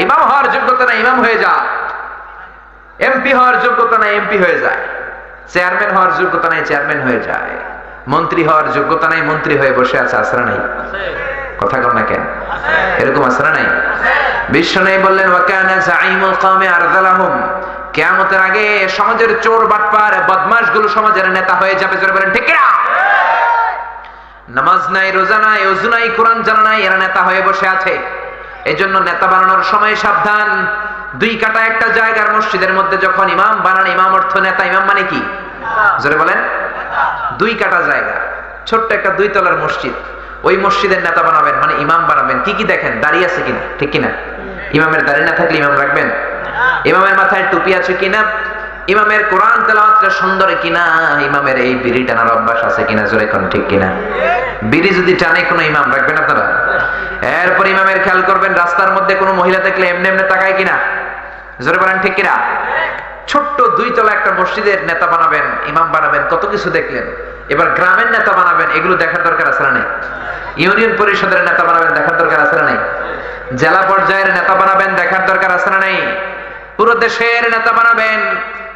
ইমাম হওয়ার যোগ্যতা নাই, ইমাম হয়ে যা। এমপি হওয়ার যোগ্যতা নাই, এমপি হয়ে যায়। চেয়ারম্যান হওয়ার যোগ্যতা নাই, চেয়ারম্যান হয়ে যায়। মন্ত্রী হওয়ার যোগ্যতা নাই, মন্ত্রী হয়ে বসে আছে। আসরা নাই? কথা কম না কেন? এরকম আসরা নাই? বিশ্বনবী বললেন ওয়াকানা যাইমুল কওমি আরযালাহুম, কিয়ামতের আগে সমাজের চোর বাটপার বদমাশ গুলো সমাজের নেতা হয়ে যাবে। জোরে বলেন ঠিক কিনা? নামাজ নাই, রোজা নাই, ওযু নাই, কোরআন জানা নাই, এরা নেতা হয়ে বসে আছে। এজন্য নেতা বানানোর সময় সাবধান। দুই কাটা একটা জায়গার মসজিদের মধ্যে যখন ইমাম বানান, ইমাম অর্থ নেতা, ইমাম মানে কি? জোরে বলেন। দুই কাটা জায়গা, ছোট্ট একটা 2 তলার মসজিদ, ওই মসজিদের নেতা বানাবেন মানে ইমাম বানাবেন। কি কি দেখেন? দাড়ি আছে কিনা, ঠিক কিনা? ইমামের দাড়ি না থাকলে ইমাম রাখবেন? ইমামের মাথায় টুপি আছে কিনা? ইমামের কোরআন তেলাওয়াতটা সুন্দর কিনা? ইমামের এই বিড়ি টানার অভ্যাস আছে কিনা? জোরে কোন ঠিক কিনা? বিড়ি যদি টানে কোনো ইমাম রাখবেন আপনারা? এরপর ইমামের খেয়াল করবেন রাস্তার মধ্যে কোনো মহিলা দেখলে এমনি এমনি তাকায় কিনা? জোরে বলেন ঠিক কিনা? ছোট্ট 2 তলা একটা মসজিদের নেতা বানাবেন, ইমাম বানাবেন, কত কিছু দেখলেন। এবার গ্রামের নেতা বানাবেন, এগুলো দেখার দরকার আছে না নাই? ইউনিয়ন পরিষদের নেতা বানাবেন, দেখার দরকার আছে না নাই? জেলা পর্যায়ের নেতা বানাবেন, দেখার দরকার আছে না নাই? পুরো দেশের নেতা বানাবেন,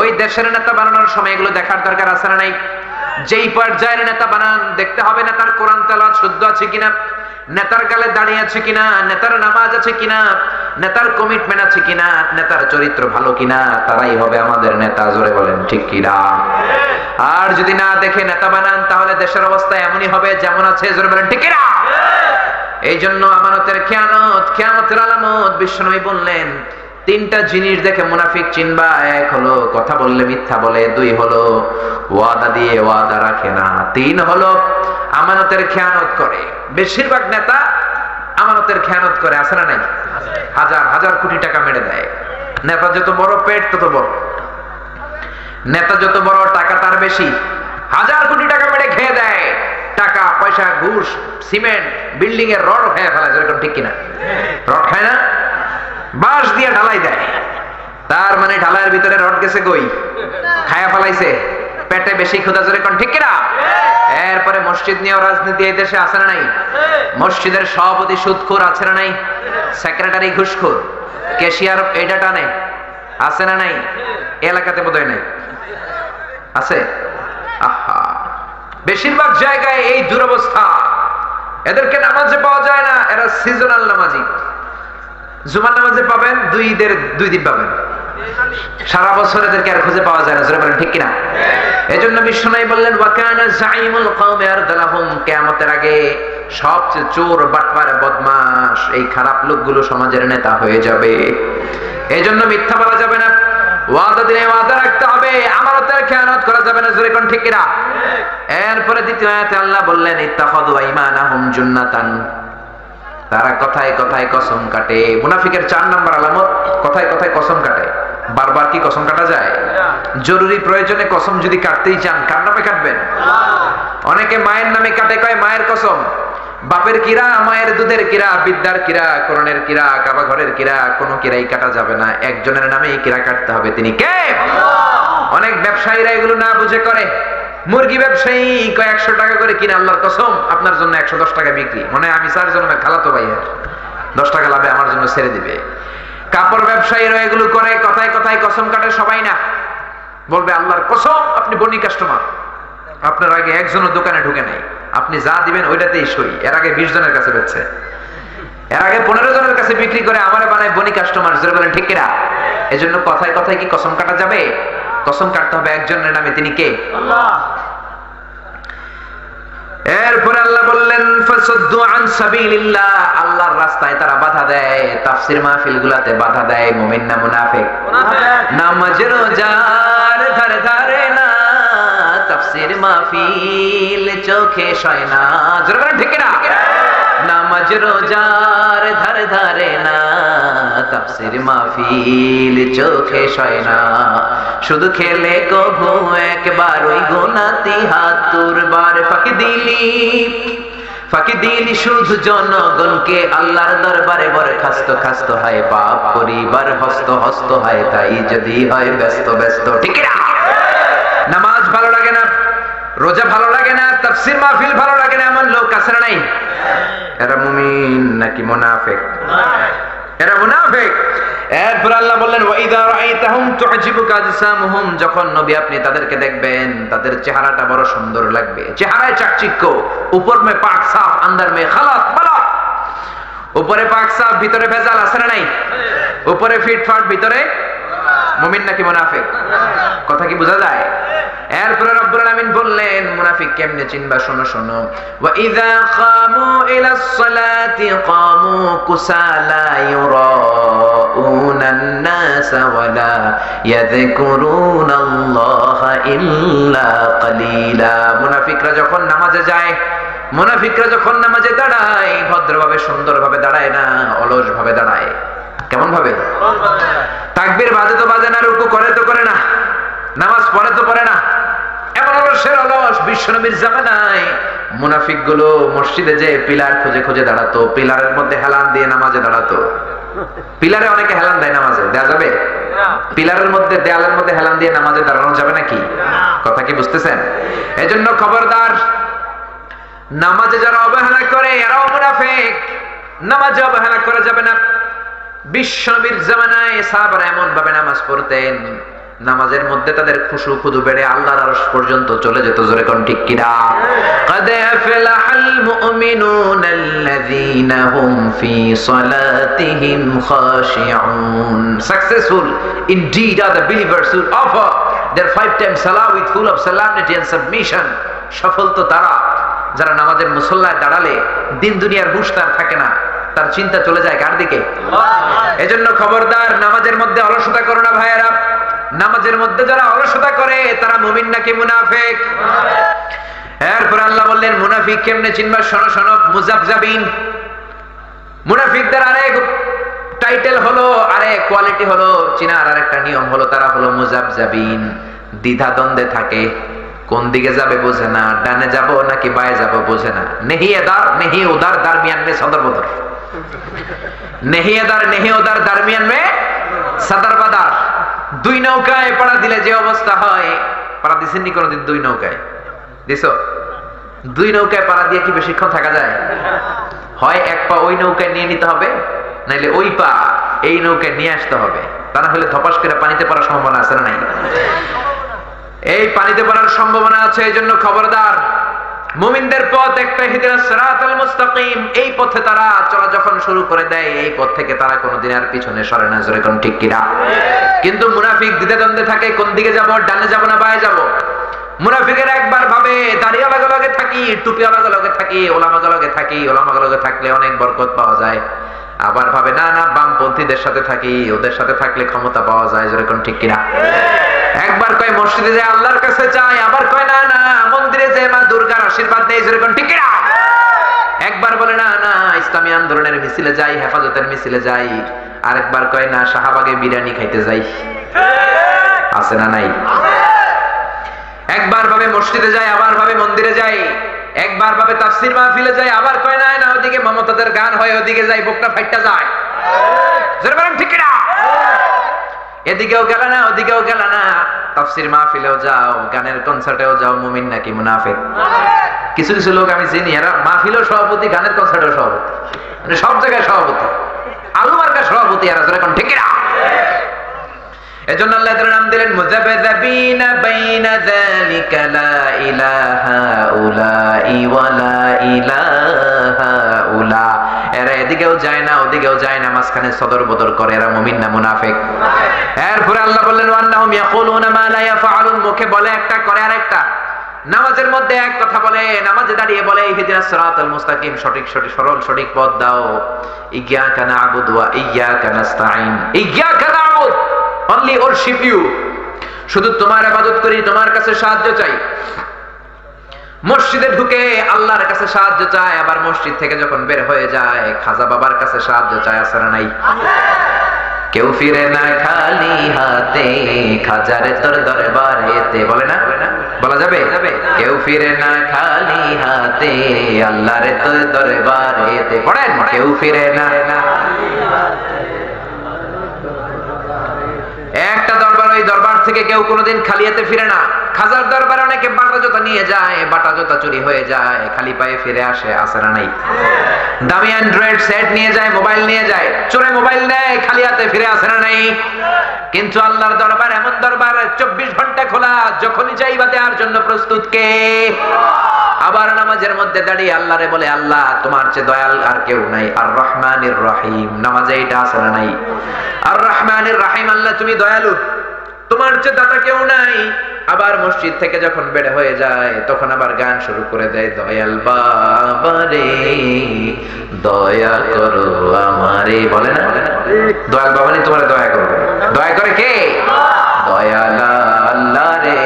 ওই দেশের নেতা বানানোর সময় এগুলো দেখার দরকার আছে না নাই? যেই পর্যায়ের নেতা বানান দেখতে হবে নেতার কোরআন তেলাওয়াত শুদ্ধ আছে কিনা, নেতার গালে দাঁড়িয়ে আছে কিনা, নেতার নামাজ আছে কিনা, নেতার কমিটমেন্ট আছে কিনা, নেতার চরিত্র ভালো কিনা, তারাই হবে আমাদের নেতা। জোরে বলেন ঠিক কিনা? আর যদি না দেখে নেতা বানান তাহলে দেশের অবস্থা এমনই হবে যেমন আছে। জোরে বলেন ঠিক কিনা? এই জন্য আমানতের খেয়ানত, কিয়ামতের আলামত বিশ্বনবী বললেন 3টা জিনিস দেখে মুনাফিক চিনবা। 1 হলো কথা বললে মিথ্যা বলে, 2 হলো ওয়াদা দিয়ে ওয়াদা রাখে না, 3 হলো আমানতের খেয়ানত করে। বেশিরভাগ নেতা আমানতের খেয়ানত করে, আছে না নাই? হাজার হাজার কোটি টাকা মেরে দেয়। নেতা যত বড় পেট তত বড়, নেতা যত বড় টাকা তার বেশি। হাজার কোটি টাকা মেরে খেয়ে দেয়, টাকা পয়সা ঘুষ সিমেন্ট বিল্ডিং এর রড খেয়ে ফেলা। যেরকম ঠিক কিনা? রড খায় না, বাঁশ দিয়ে ঢালাই দেয়। তার মানে ঢালাইয়ের ভিতরে রড গেছে কই? খায়া ফেলাইছে, পেটে বেশি ক্ষুধা। যেরকম ঠিক কিনা? এরপরে মসজিদ নিয়ে রাজনীতি এই দেশে আছে না নাই? মসজিদের সভাপতি সুদখোর, আছে না নাই? সেক্রেটারি ঘুষখোর, ক্যাশিয়ার এইটা টানে, আছে না নাই? এলাকাতে বোধহয় নাই, আছে? আহা, বেশিরভাগ জায়গায় এই দুরবস্থা। এদেরকে নামাজে পাওয়া যায় না, এরা সিজনাল নামাজি। জুমার নামাজে পাবেন, 2 ঈদের 2 দিন পাবেন, সারা বছর এদেরকে আর খুঁজে পাওয়া যায় না। জোরে বলেন ঠিক কিনা? এজন্য বিশ্বনবী বললেন ওয়াকানা যাইমুল কওমি আরযালাহুম, কিয়ামতের আগে সবচেয়ে চোর বাটপার বদমাশ এই খারাপ লোকগুলো সমাজের নেতা হয়ে যাবে। এজন্য মিথ্যা বলা যাবে না, ওয়াদা দিলে ওয়াদা রাখতে হবে, আমানতের খেয়ানত করা যাবে না। জোরে কোন ঠিক কিনা? এরপরে দ্বিতীয় আয়াতে আল্লাহ বললেন ইত্তাখাযু আইমানাহুম জুন্নাতান, তারা কথায় কথায় কসম কাটে। মুনাফিকের 4 নাম্বার আলামত, কথায় কথায় কসম কাটে। বারবার কি কসম কাটা যায়? জরুরি প্রয়োজনে কসম যদি কাটতেই চান, কার নামে কাটবেন? অনেকে মায়ের নামে কাটে, কয় মায়ের কসম। বাপের কিরা, মায়ের দুধের কিরা, বিদ্যার কিরা, কোরআনের কিরা, কাবা ঘরের কিরা, কোনো কিরাই কাটা যাবে না। একজনের নামেই কিরা কাটতে হবে, তিনি কে? অনেক ব্যবসায়ীরা এগুলো না বুঝে করে। মুরগি ব্যবসায়ী কয় 100 টাকা করে কিনে, আল্লাহর কসম আপনার জন্য 110 টাকা বিক্রি, মনে হয় আমি 4 জনের খালাতো ভাইয়ের 10 টাকা লাভে আমার জন্য ছেড়ে দিবে। কাপড় ব্যবসায়ীরা এগুলো করে, কথায় কথায় কসম কাটে। সবাই না, বলবে আল্লাহর কসম আপনি বনি কাস্টমার, আপনার আগে একজনও দোকানে ঢুকে নাই, আপনি যা দিবেন ওইটাতেই সই। এর আগে 20 জনের কাছে বেচছে, এর আগে 15 জনের কাছে বিক্রি করে আমারে বানায় বনি কাস্টমার। জোরে বলেন ঠিক কিনা? এজন্য কথায় কথায় কি কসম কাটা যাবে? কসম কাটতে হবে একজনের নামে, তিনি কে? আল্লাহ। এরপরে আল্লাহ বললেন ফাসাদ্দু আন সাবিলিল্লাহ, আল্লাহর রাস্তায় তারা বাধা দেয়, তাফসীর মাহফিল গুলাতে বাধা দেয়। মুমিন না মুনাফিক? নামাজ রোজার ধারে ধারে না, তাফসীর মাহফিল চোখে শয় না। জোরে বলেন ঠিক কিনা? নামাজ রোজার ধারে ধারে না, তাফসীর মাহফিল চোখে শয় না। শুধু খেলে কভু একবার ওই গোনাতি হাত তুরবার ফাঁকি দিলি শুধু জনগণকে আল্লাহর দরবারে বরখাস্ত খাস্ত হয়, পাপ করিবার হস্ত হস্ত হয়, তাই যদি হয় ব্যস্ত ব্যস্ত। ঠিক না? নামাজ ভালো লাগে না, রোজা ভালো লাগে না, তাফসীর মাহফিল ভালো লাগে না, এমন লোক আছে না নাই? এরা মুমিন নাকি মুনাফিক? এরা মুনাফিক। এরপর আল্লাহ বললেন ওয়াইদা রাআইতাহুম তু'জিবুকা আজসামুহুম, যখন নবী আপনি তাদেরকে দেখবেন তাদের চেহারাটা বড় সুন্দর লাগবে, চেহারায় চাকচিক্য, উপর মে পাক সাফ আন্দর মে খালাত বালা, উপরে পাক সাফ ভিতরে ভেজাল আছে না নাই? উপরে ফিটফাট ভিতরে মুমিন নাকি মুনাফিক? কথা কি বোঝা যায়? এরপরে রব্বুল আলামিন বললেন মুনাফিক কেমনে চিনবা, শোনো শোনো। ওয়া ইযা কামু ইলাস সালাতি কামু কুসালা ইউরাউনান নাস ওয়া লা ইয়াযকুরুনাল্লাহা ইল্লা কালিলা। মুনাফিকরা যখন নামাজে যায়, মুনাফিকরা যখন নামাজে দাঁড়ায় ভদ্রভাবে সুন্দরভাবে দাঁড়ায় না, অলস ভাবে দাঁড়ায়। কেমন ভাবে? তাকবীর বাজে তো বাজে না, রুকু করে তো করে না, নামাজ পড়ে তো পড়ে না, এমন অলসের অলস। বিশ্বনবীর জামানায় মুনাফিক গুলো মসজিদে যে পিলার খুঁজে খুঁজে দাঁড়াতো, পিলারের মধ্যে হেলান দিয়ে নামাজে দাঁড়াতো। পিলারে অনেকে হেলান দেয়, নামাজে দেয়া যাবে? পিলারের মধ্যে, দেয়ালের মধ্যে হেলান দিয়ে নামাজে দাঁড়ানো যাবে নাকি? কথা কি বুঝতেছেন? এজন্য খবরদার, নামাজে যারা অবহেলা করে এরাও মুনাফিক, নামাজে অবহেলা করা যাবে না। বিশ্বনবীর জামানায় সাহাবারা এমন ভাবে নামাজ পড়তেন, নামাজের মধ্যে তাদের খুশু খুদু বেড়ে আল্লাহর আরশ পর্যন্ত চলে যেত। জোরে কোন ঠিক কিনা? قد أفلح المؤمنون الذين هم في صلاتهم خاشعون. Successful indeed are the believers who offer their 5 times salah with full of solemnity and submission. সফল তো তারা যারা নামাজের মুসল্লায় দাঁড়ালে দিন দুনিয়ার হুঁশ তার থাকে না, তার চিন্তা চলে যায় কার দিকে? এজন্য খবরদার, নামাজের মধ্যে অলসতা করো না ভাইয়েরা। নামাজের মধ্যে যারা অলসতা করে তারা মুমিন নাকি মুনাফিক? এরপর আল্লাহ বললেন মুনাফিক কেমনে চিনবা, শোনো শোনো। মুজাবজাবিন, মুনাফিকদের আরেক টাইটেল হলো, আরেক কোয়ালিটি হলো, চিনার আরেকটা নিয়ম হলো, তারা হলো মুজাবজাবিন। দ্বিধা দ্বন্দ্বে থাকে, কোন দিকে যাবে বোঝে না, ডানে যাব নাকি বায়ে যাব বোঝে না। নেহি এদার নেহি উদার দরমিয়ান মে সদর বদর, নেহি এদার নেহি উদার দরমিয়ান মে সদর বদর। দুই নৌকায় পাড়া দিলে যে অবস্থা হয়, পাড়া দিছেননি কোনদিন? দুই নৌকায় দিছো? দুই নৌকায় পাড়া দিয়ে কি বেশিক্ষণ থাকা যায়? হয় এক পা ওই নৌকায় নিয়ে নিতে হবে, নাইলে ওই পা এই নৌকায় নিয়ে আসতে হবে, তা না হলে ধপাস করে পানিতে পড়ার সম্ভাবনা আছে না নাই? এই পানিতে পড়ার সম্ভাবনা আছে। এই জন্য খবরদার, মুমিনদের পথ একটা, ইহদিনাস সিরাতাল মুস্তাকিম। এই পথে তারা চলা যখন শুরু করে দেয়, এই পথ থেকে তারা কোনোদিন আর পিছনে সরে না। জোরে কোন ঠিক কিনা? কিন্তু মুনাফিক দ্বিধা দ্বন্দ্বে থাকে, কোন দিকে যাব, ডানে যাব না বায়ে যাব। মুনাফিকের একবার ভাবে দাড়ি আলাদা লগে থাকি, টুপি আলাদা লগে থাকি, ওলামা লগে থাকি, ওলামা লগে থাকলে অনেক বরকত পাওয়া যায়। আবার ভাবে না না, বামপন্থীদের সাথে থাকি, ওদের সাথে থাকলে ক্ষমতা পাওয়া যায়। জোরে কোন ঠিক কিনা? একবার কয় মসজিদে যায় আল্লাহর কাছে চাই, আবার কয় না না মন্দিরে যায় মা দুর্গার আশীর্বাদ নেই। জোরে কোন ঠিক কিনা? একবার বলে না না ইসলামী আন্দোলনের মিছিলে যাই, হেফাজতের মিছিলে যাই, আরেকবার কয় না শাহবাগে বিরিয়ানি খাইতে যাই। আছে না নাই? একবার ভাবে মসজিদে যায়, আবার ভাবে মন্দিরে যাই, একবার ভাবে তাফসীর মাহফিলে যায়, আবার কয় না না ওদিকে মমতাদের গান হয়, ওদিকে যাই বুকটা ফাইটটা যায়। জোরে বলেন ঠিক কিনা? এদিকেও গেল না, ওদিকেও গেল না, তাফসীর মাহফিলেও যাও, গানের কনসার্টেও যাও, মুমিন নাকি মুনাফিক? কিছু কিছু লোক আমি চিনি, এরা মাহফিলেও সভাপতি, গানের কনসার্টেও সভাপতি, মানে সব জায়গায় সভাপতি, আলু মার্কার সভাপতি এরা। জোরে কোন ঠিক কিনা? এজন্য আল্লাহ তাআলা নাম দিলেন মুযাবযাবিনা বাইনা যালিকা লা ইলাহা উলাই ওয়া লা ইলাহা উলা। এরা এদিকেও যায় না, ওদিকেও যায় না, মাঝখানে সদর বদর করে। এরা মুমিন না মুনাফিক? এরপরে আল্লাহ বললেন ওয়ান্নাহুম ইয়াকুলুনা মা লা ইয়াফআলুন, মুখে বলে একটা করে আরেকটা। নামাজের মধ্যে এক কথা বলে, নামাজে দাঁড়িয়ে বলে ইহদিনাস সিরাতাল মুস্তাকিম, সঠিক সঠিক সরল সঠিক পথ দাও। ইয়্যাকা না'বুদু ওয়া ইয়্যাকা নাস্তাঈন, ইয়্যাকা না'বুদ, only worship you, শুধু তোমার ইবাদত করি, তোমার কাছে সাহায্য চাই। মসজিদে ঢুকে আল্লাহর কাছে সাহায্য চায়, আবার মসজিদ থেকে যখন বের হয়ে যায় খাজা বাবার কাছে সাহায্য চায়। আছে না নাই? কেউ ফিরে না খালি হাতে, খাজারে তোর দরবারেতে, বলে না? বলা যাবে? কেউ ফিরে না খালি হাতে, আল্লাহর তোর দরবারেতে। পড়েন, কেউ ফিরে না। একটা দরবার, ওই দরবার থেকে কেউ কোনোদিন খালি হাতে ফিরে না। খাজার দরবারে অনেকে বাটা জুতা নিয়ে যায়, বাটা জুতা চুরি হয়ে যায়, খালি পায়ে ফিরে আসে, আছে না নাই? দামি অ্যান্ড্রয়েড সেট নিয়ে যায়, মোবাইল নিয়ে যায়, চোরে মোবাইল নেয়, খালি হাতে ফিরে আসে না নাই? কিন্তু আল্লাহর দরবার এমন দরবার 24 ঘন্টা খোলা, যখনই চাইবা দেওয়ার জন্য প্রস্তুত কে? আবার নামাজের মধ্যে দাঁড়িয়ে আল্লাহরে বলে, আল্লাহ তোমার চেয়ে দয়াল আর কেউ নাই, আর রহমানির রহিম। নামাজে এটা আছে না নাই? আর রহমানির রহিম, আল্লাহ তুমি দয়ালু, তোমার চেয়ে দাতা কেউ নাই। আবার মসজিদ থেকে যখন বের হয়ে যায় তখন আবার গান শুরু করে দেয়, দয়াল বাবা রে দয়া করো আমারে। বলে না দয়াল বাবা রে তোমার দয়া করবে? দয়া করে কে? দয়াল আল্লাহ রে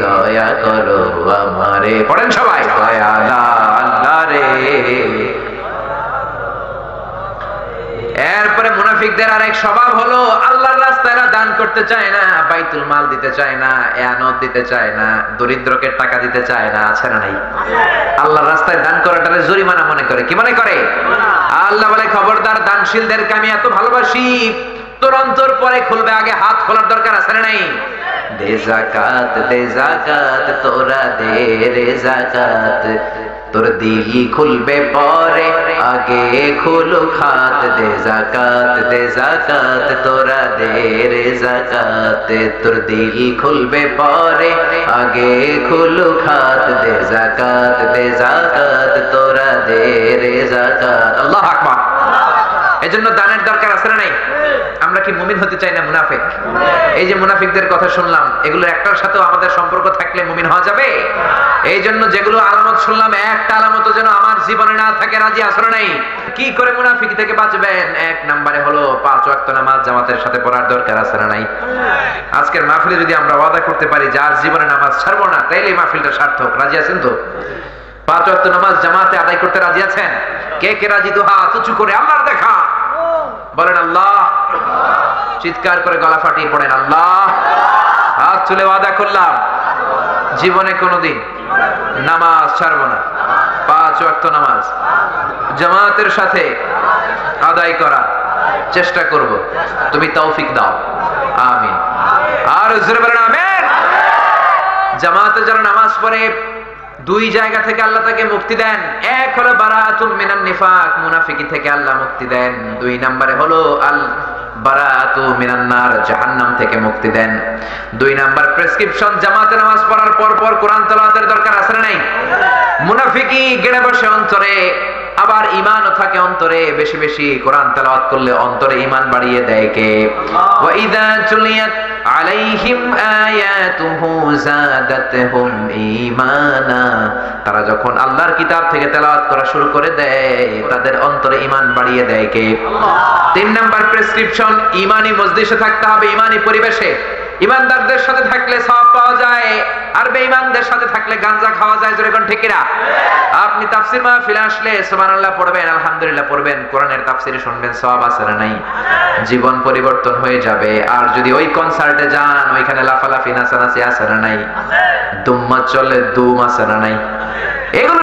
দয়া করো আমারে। পড়েন সবাই, দয়াল আল্লাহ রে। এরপরে মুনাফিকদের আরেক স্বভাব হলো আল্লাহর রাস্তায় দান করতে চায় না, বাইতুল মাল দিতে চায় না, ইয়ানত দিতে চায় না, দরিদ্রকে টাকা দিতে চায় না, আছে না নাই? আল্লাহর রাস্তায় দান করাটারে জরিমানা মনে করে। কি মনে করে? আল্লাহ বলে, খবরদার দানশীলদেরকে আমি এত ভালোবাসি, তোর অন্তর পরে খুলবে, আগে হাত খোলার দরকার আছে না নাই? দে জাকাত তোরা দে রে জাকাত, তোর দিল খুলবে পরে, আগে খুলো খাত। দে জাকাত তোরা দে রে জাকাত, তোর দিল খুলবে পরে, আগে খুলো খাত। দে জাকাত তোরা দে রে জাকাত। আল্লাহু আকবার। এজন্য দানের দরকার আছে না নাই? আমরা কি মুমিন হতে চাই না মুনাফিক? এই যে মুনাফিকদের কথা শুনলাম, এগুলোর একটার সাথেও আমাদের সম্পর্ক থাকলে মুমিন হওয়া যাবে? এই জন্য যেগুলো আলামত শুনলাম, একটা আলামত যেন আমার জীবনে না থাকে, রাজি আছো না নাই? কি করে মুনাফিক থেকে বাঁচবেন? এক নম্বরে হলো 5 ওয়াক্ত নামাজ জামাতের সাথে পড়ার দরকার আছে না নাই? আজকের মাহফিলে যদি আমরা ওয়াদা করতে পারি যার জীবনে নামাজ ছাড়বো না, তাইলে এই মাহফিলটা সার্থক। রাজি আছেন তো? 5 ওয়াক্ত নামাজ জামাতে আদায় করতে রাজি আছেন? কে কে রাজি? তো হাত উঁচু করে আল্লাহর দেখা বলেন, আল্লাহ। চিৎকার করে গলা ফাটিয়ে পড়েন, আল্লাহ। হাত তুলে ওয়াদা করলাম জীবনে কোনোদিন নামাজ ছাড়বো না, 5 ওয়াক্ত নামাজ জামাতের সাথে আদায় করা চেষ্টা করব, তুমি তৌফিক দাও, আমিন। আর জোরে বলেন আমিন। জামাতে যারা নামাজ পড়ে 2 জায়গা থেকে আল্লাহ তাকে মুক্তি দেন। এক হলো বারাতুম মিনান নিফাক, মুনাফিকি থেকে আল্লাহ মুক্তি দেন। 2 নম্বরে হলো আল বারাতু মিনান নার, জাহান্নাম থেকে মুক্তি দেন। 2 নাম্বার প্রেসক্রিপশন, জামাতে নামাজ পড়ার পর পর কোরআন তেলাওয়াতের দরকার আছে না নাই? মুনাফিকি গেড়ে বসে অন্তরে, আবার ঈমানও থাকে অন্তরে, বেশি বেশি কোরআন তেলাওয়াত করলে অন্তরে ঈমান বাড়িয়ে দেয় কে? ওয়া ইযা তুলিয়াত আলাইহিম আয়াতুহু যাদাতহুম ঈমানা, তারা যখন আল্লাহর কিতাব থেকে তেলাওয়াত করা শুরু করে দেয় তাদের অন্তরে ঈমান বাড়িয়ে দেয় কে? 3 নাম্বার প্রেসক্রিপশন, ঈমানি মজলিসে থাকতে হবে, ঈমানি পরিবেশে। ঈমানদারদের সাথে থাকলে সওয়াব পাওয়া যায়, আর বেঈমানদের সাথে থাকলে গাঞ্জা খাওয়া যায়। জোরে কোন ঠিক কিনা? আপনি তাফসীর মাহফিলে আসলে সুবহানাল্লাহ পড়বেন, আলহামদুলিল্লাহ পড়বেন, কোরআনের তাফসীর শুনবেন, সওয়াব আছে না নাই? জীবন পরিবর্তন হয়ে যাবে। আর যদি ওই কনসার্টে যান, ওইখানে লাফালাফি নাচানাচি আছে না নাই? দুম্মা চলে দুম আছে না নাই? এগুলো